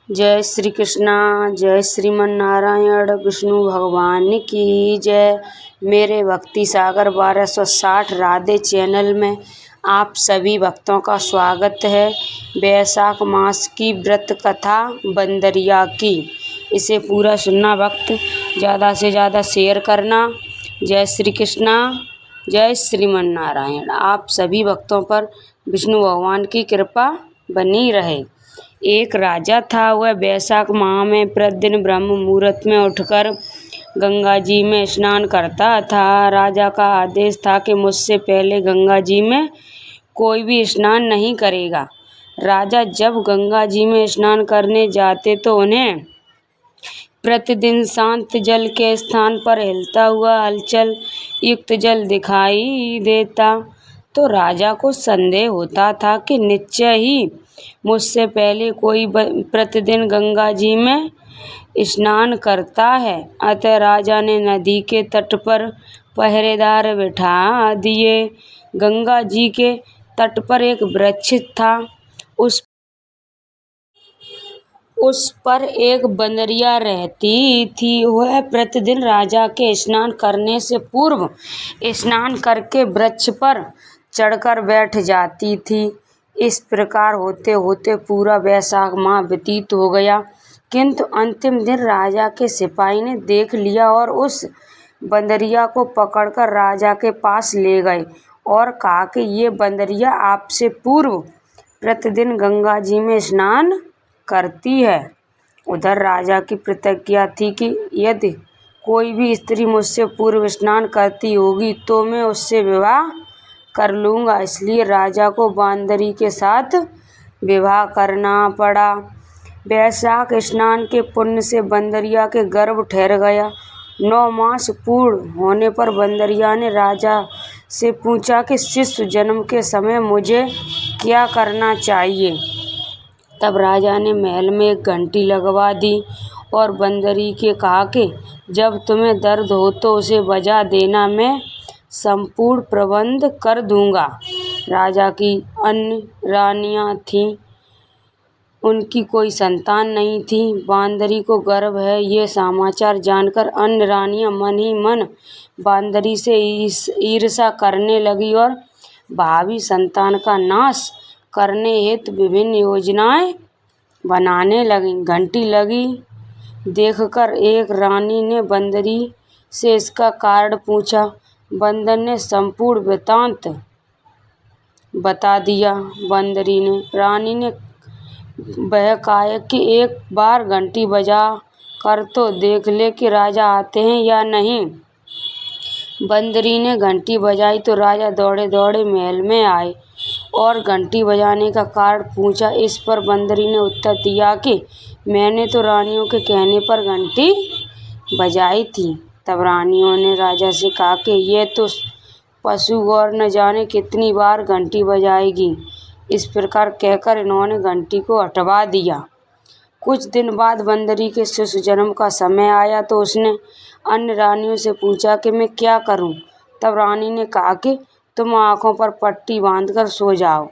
जय श्री कृष्णा। जय श्रीमन नारायण विष्णु भगवान की जय। मेरे भक्ति सागर 1260 राधे चैनल में आप सभी भक्तों का स्वागत है। वैशाख मास की व्रत कथा बंदरिया की, इसे पूरा सुनना भक्त, ज़्यादा से ज़्यादा शेयर करना। जय श्री कृष्णा। जय श्रीमन नारायण। आप सभी भक्तों पर विष्णु भगवान की कृपा बनी रहे। एक राजा था, वह वैशाख माह में प्रतिदिन ब्रह्म मुहूर्त में उठकर गंगा जी में स्नान करता था। राजा का आदेश था कि मुझसे पहले गंगा जी में कोई भी स्नान नहीं करेगा। राजा जब गंगा जी में स्नान करने जाते तो उन्हें प्रतिदिन शांत जल के स्थान पर हिलता हुआ हलचल युक्त जल दिखाई देता। तो राजा को संदेह होता था कि निश्चय ही मुझसे पहले कोई प्रतिदिन गंगा जी में स्नान करता है। अतः राजा ने नदी के तट पर पहरेदार बिठा दिए। गंगा जी के तट पर एक वृक्ष था। उस पर एक बंदरिया रहती थी। वह प्रतिदिन राजा के स्नान करने से पूर्व स्नान करके वृक्ष पर चढ़कर बैठ जाती थी। इस प्रकार होते होते पूरा वैशाख माह व्यतीत हो गया, किंतु अंतिम दिन राजा के सिपाही ने देख लिया और उस बंदरिया को पकड़कर राजा के पास ले गए और कहा कि ये बंदरिया आपसे पूर्व प्रतिदिन गंगा जी में स्नान करती है। उधर राजा की प्रतिज्ञा थी कि यदि कोई भी स्त्री मुझसे पूर्व स्नान करती होगी तो मैं उससे विवाह कर लूँगा। इसलिए राजा को बांदरी के साथ विवाह करना पड़ा। वैशाख स्नान के पुण्य से बंदरिया के गर्भ ठहर गया। 9 मास पूर्ण होने पर बंदरिया ने राजा से पूछा कि शिशु जन्म के समय मुझे क्या करना चाहिए। तब राजा ने महल में एक घंटी लगवा दी और बंदरी के कहा कि जब तुम्हें दर्द हो तो उसे बजा देना, मैं संपूर्ण प्रबंध कर दूंगा। राजा की अन्य रानियां थीं, उनकी कोई संतान नहीं थी। बांदरी को गर्भ है, ये समाचार जानकर अन्य रानियां मन ही मन बांदरी से ईर्ष्या करने लगी और भावी संतान का नाश करने हेतु विभिन्न योजनाएं बनाने लगी। घंटी लगी देखकर एक रानी ने बंदरी से इसका कारण पूछा। बंदर ने संपूर्ण वृत्तांत बता दिया। बंदरी ने रानी ने वह कहा कि एक बार घंटी बजा कर तो देख ले कि राजा आते हैं या नहीं। बंदरी ने घंटी बजाई तो राजा दौड़े दौड़े महल में आए और घंटी बजाने का कारण पूछा। इस पर बंदरी ने उत्तर दिया कि मैंने तो रानियों के कहने पर घंटी बजाई थी। तब रानियों ने राजा से कहा कि यह तो पशु और न जाने कितनी बार घंटी बजाएगी। इस प्रकार कहकर इन्होंने घंटी को हटवा दिया। कुछ दिन बाद बंदरी के शिशु जन्म का समय आया तो उसने अन्य रानियों से पूछा कि मैं क्या करूं। तब रानी ने कहा कि तुम आंखों पर पट्टी बांधकर सो जाओ।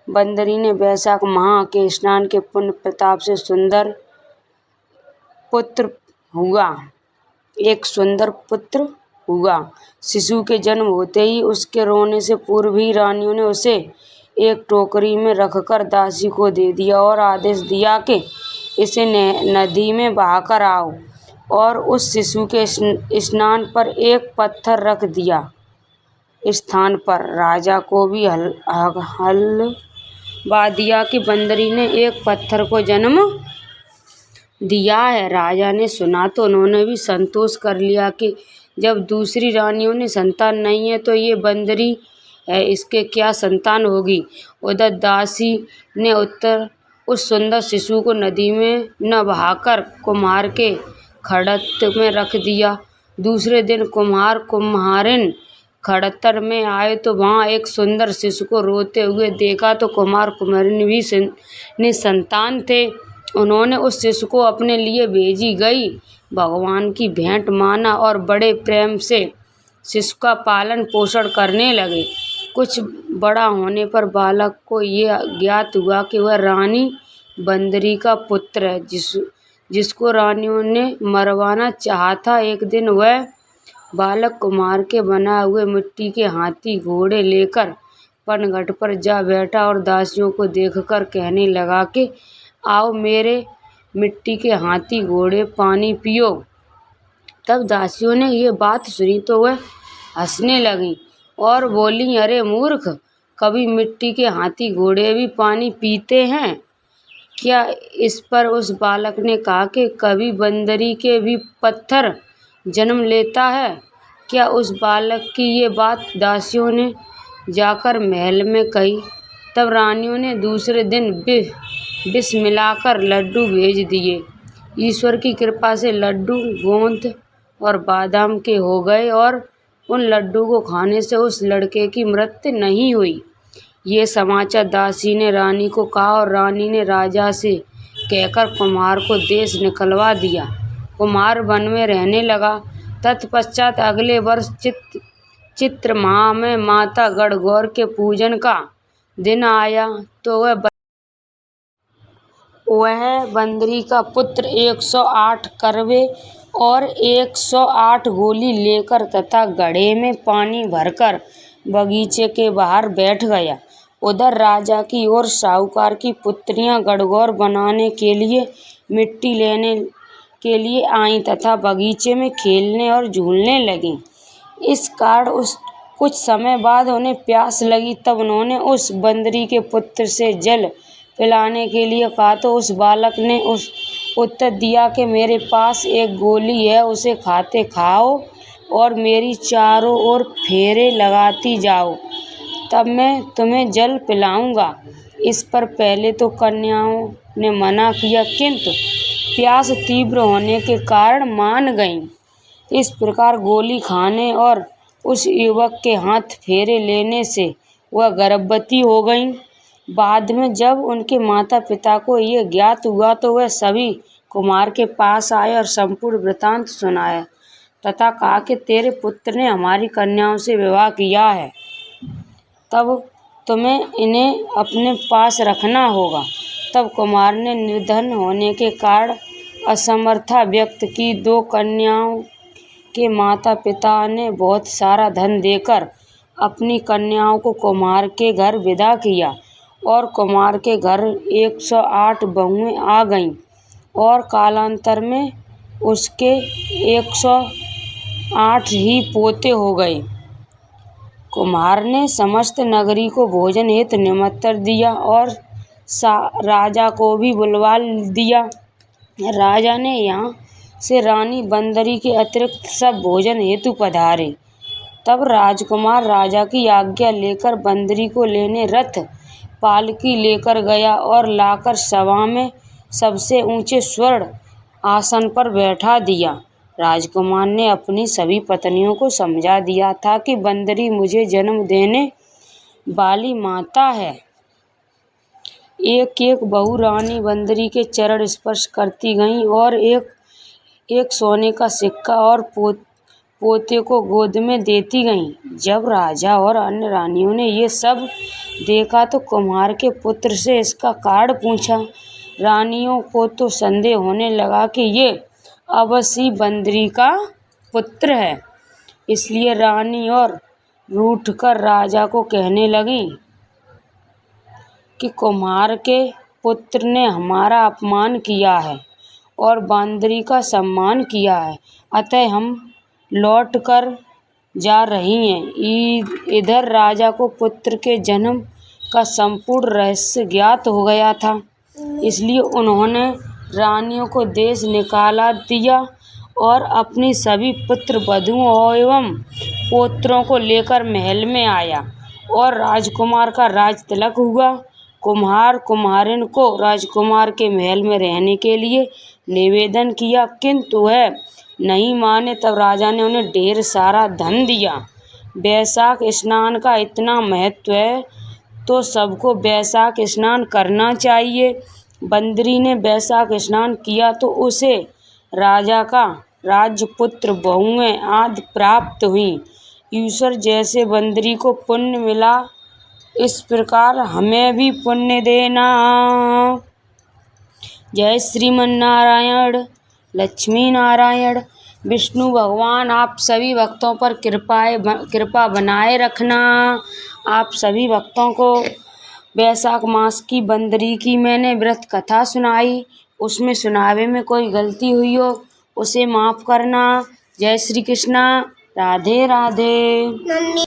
बंदरी ने वैशाख माह के स्नान के पुण्य प्रताप से सुंदर पुत्र हुआ। एक सुंदर पुत्र हुआ। शिशु के जन्म होते ही उसके रोने से पूर्व ही रानियों ने उसे एक टोकरी में रखकर दासी को दे दिया और आदेश दिया कि इसे नदी में बहाकर आओ और उस शिशु के स्नान पर एक पत्थर रख दिया। स्थान पर राजा को भी हलवा दिया कि बंदरी ने एक पत्थर को जन्म दिया है। राजा ने सुना तो उन्होंने भी संतोष कर लिया कि जब दूसरी रानियों ने संतान नहीं है तो ये बंदरी है, इसके क्या संतान होगी। उधर दासी ने उत्तर उस सुंदर शिशु को नदी में न बहाकर कुम्हार के खड़त में रख दिया। दूसरे दिन कुम्हार कुम्हारिन खड़तर में आए तो वहाँ एक सुंदर शिशु को रोते हुए देखा तो कुम्हार कुम्हारिन भी निसंतान थे। उन्होंने उस शिशु को अपने लिए भेजी गई भगवान की भेंट माना और बड़े प्रेम से शिशु का पालन पोषण करने लगे। कुछ बड़ा होने पर बालक को ये ज्ञात हुआ कि वह रानी बंदरी का पुत्र है, जिसको रानियों ने मरवाना चाहा था। एक दिन वह बालक कुम्हार के बनाए हुए मिट्टी के हाथी घोड़े लेकर पनघट पर जा बैठा और दासियों को देखकर कहने लगा कि आओ मेरे मिट्टी के हाथी घोड़े, पानी पियो। तब दासियों ने ये बात सुनी तो वह हंसने लगी और बोली, अरे मूर्ख, कभी मिट्टी के हाथी घोड़े भी पानी पीते हैं क्या? इस पर उस बालक ने कहा कि कभी बंदरी के भी पत्थर जन्म लेता है क्या? उस बालक की ये बात दासियों ने जाकर महल में कही। तब रानियों ने दूसरे दिन विष मिलाकर लड्डू भेज दिए। ईश्वर की कृपा से लड्डू गोंद और बादाम के हो गए और उन लड्डू को खाने से उस लड़के की मृत्यु नहीं हुई। ये समाचार दासी ने रानी को कहा और रानी ने राजा से कहकर कुम्हार को देश निकलवा दिया। कुम्हार वन में रहने लगा। तत्पश्चात अगले वर्ष चित्र माह में माता गणगौर के पूजन का दिन आया तो वह बंदरी का पुत्र 108 करवे और 108 गोली लेकर तथा घड़े में पानी भरकर बगीचे के बाहर बैठ गया। उधर राजा की ओर साहूकार की पुत्रियां गणगौर बनाने के लिए मिट्टी लेने के लिए आईं तथा बगीचे में खेलने और झूलने लगीं। इस कारण कुछ समय बाद उन्हें प्यास लगी। तब उन्होंने उस बंदरी के पुत्र से जल पिलाने के लिए कहा तो उस बालक ने उत्तर दिया कि मेरे पास एक गोली है, उसे खाते खाओ और मेरी चारों ओर फेरे लगाती जाओ, तब मैं तुम्हें जल पिलाऊंगा। इस पर पहले तो कन्याओं ने मना किया, किंतु प्यास तीव्र होने के कारण मान गईं। इस प्रकार गोली खाने और उस युवक के हाथ फेरे लेने से वह गर्भवती हो गईं। बाद में जब उनके माता पिता को ये ज्ञात हुआ तो वह सभी कुम्हार के पास आए और संपूर्ण वृतांत सुनाया तथा कहा कि तेरे पुत्र ने हमारी कन्याओं से विवाह किया है, तब तुम्हें इन्हें अपने पास रखना होगा। तब कुम्हार ने निर्धन होने के कारण असमर्था व्यक्त की। 2 कन्याओं के माता पिता ने बहुत सारा धन देकर अपनी कन्याओं को कुम्हार के घर विदा किया और कुम्हार के घर 108 बहुएं आ गईं और कालांतर में उसके 108 ही पोते हो गए। कुम्हार ने समस्त नगरी को भोजन हेतु निमंत्रण दिया और राजा को भी बुलवा दिया। राजा ने यहाँ से रानी बंदरी के अतिरिक्त सब भोजन हेतु पधारे। तब राजकुमार राजा की आज्ञा लेकर बंदरी को लेने रथ पालकी लेकर गया और लाकर सभा में सबसे ऊंचे स्वर्ण आसन पर बैठा दिया। राजकुमार ने अपनी सभी पत्नियों को समझा दिया था कि बंदरी मुझे जन्म देने वाली माता है। एक एक बहू रानी बंदरी के चरण स्पर्श करती गईं और एक सोने का सिक्का और पोते को गोद में देती गईं। जब राजा और अन्य रानियों ने ये सब देखा तो कुम्हार के पुत्र से इसका कारण पूछा। रानियों को तो संदेह होने लगा कि ये अवश्य बंदरी का पुत्र है, इसलिए रानी और रूठकर राजा को कहने लगी कि कुम्हार के पुत्र ने हमारा अपमान किया है और बंदरी का सम्मान किया है, अतः हम लौट कर जा रही हैं। इधर राजा को पुत्र के जन्म का संपूर्ण रहस्य ज्ञात हो गया था, इसलिए उन्होंने रानियों को देश निकाला दिया और अपनी सभी पुत्र वधुओं एवं पोत्रों को लेकर महल में आया और राजकुमार का राज तिलक हुआ। कुम्हार कुम्हारिन को राजकुमार के महल में रहने के लिए निवेदन किया, किंतु वह नहीं माने। तब राजा ने उन्हें ढेर सारा धन दिया। वैशाख स्नान का इतना महत्व है तो सबको वैशाख स्नान करना चाहिए। बंदरी ने वैशाख स्नान किया तो उसे राजा का राजपुत्र बहुएं आदि प्राप्त हुई। ईश्वर जैसे बंदरी को पुण्य मिला, इस प्रकार हमें भी पुण्य देना। जय श्रीमन नारायण। लक्ष्मी नारायण। विष्णु भगवान आप सभी भक्तों पर कृपा बनाए रखना। आप सभी भक्तों को वैशाख मास की बंदरी की मैंने व्रत कथा सुनाई, उसमें सुनावे में कोई गलती हुई हो उसे माफ करना। जय श्री कृष्णा। राधे राधे।